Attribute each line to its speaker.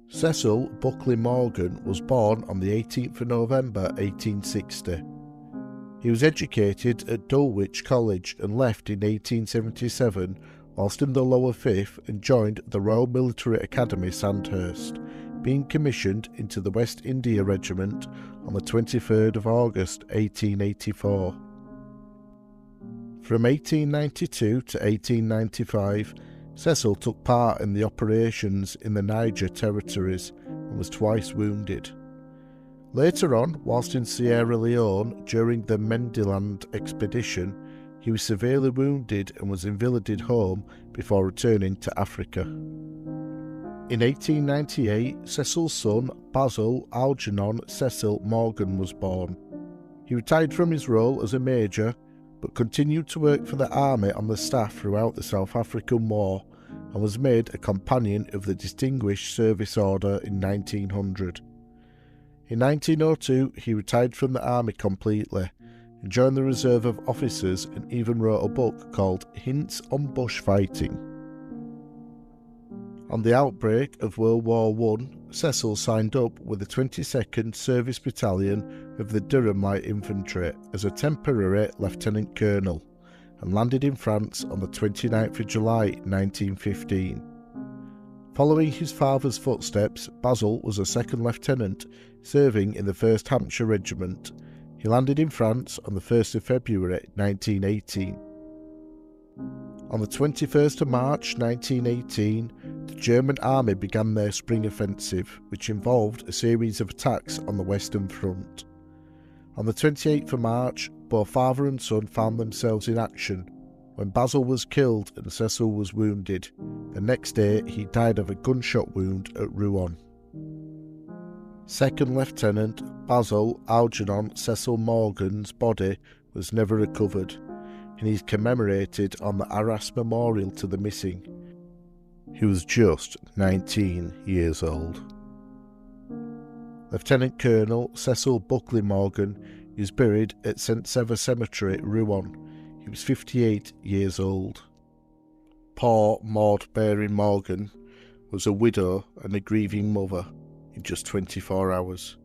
Speaker 1: Cecil Buckley Morgan was born on the 18th of November 1860. He was educated at Dulwich College and left in 1877 whilst in the lower fifth and joined the Royal Military Academy Sandhurst, being commissioned into the West India Regiment on the 23rd of August 1884. From 1892 to 1895, Cecil took part in the operations in the Niger territories and was twice wounded. Later on, whilst in Sierra Leone during the Mendiland expedition, he was severely wounded and was invalided home before returning to Africa. In 1898, Cecil's son, Basil Algernon Cecil Morgan, was born. He retired from his role as a major, but continued to work for the army on the staff throughout the South African War, and was made a Companion of the Distinguished Service Order in 1900. In 1902, he retired from the army completely, and joined the reserve of officers and even wrote a book called Hints on Bush Fighting. On the outbreak of World War I, Cecil signed up with the 22nd Service Battalion of the Durham Light Infantry as a temporary lieutenant colonel, and landed in France on the 29th of July 1915. Following his father's footsteps, Basil was a second lieutenant, serving in the 1st Hampshire Regiment. He landed in France on the 1st of February 1918. On the 21st of March 1918, the German army began their spring offensive, which involved a series of attacks on the Western Front. On the 28th of March, both father and son found themselves in action, when Basil was killed and Cecil was wounded. The next day, he died of a gunshot wound at Rouen. Second Lieutenant Basil Algernon Cecil Morgan's body was never recovered, and he is commemorated on the Arras Memorial to the missing. He was just 19 years old. Lieutenant Colonel Cecil Buckley Morgan is buried at Sever Cemetery, Rouen. He was 58 years old. Poor Maud Mary Morgan was a widow and a grieving mother in just 24 hours.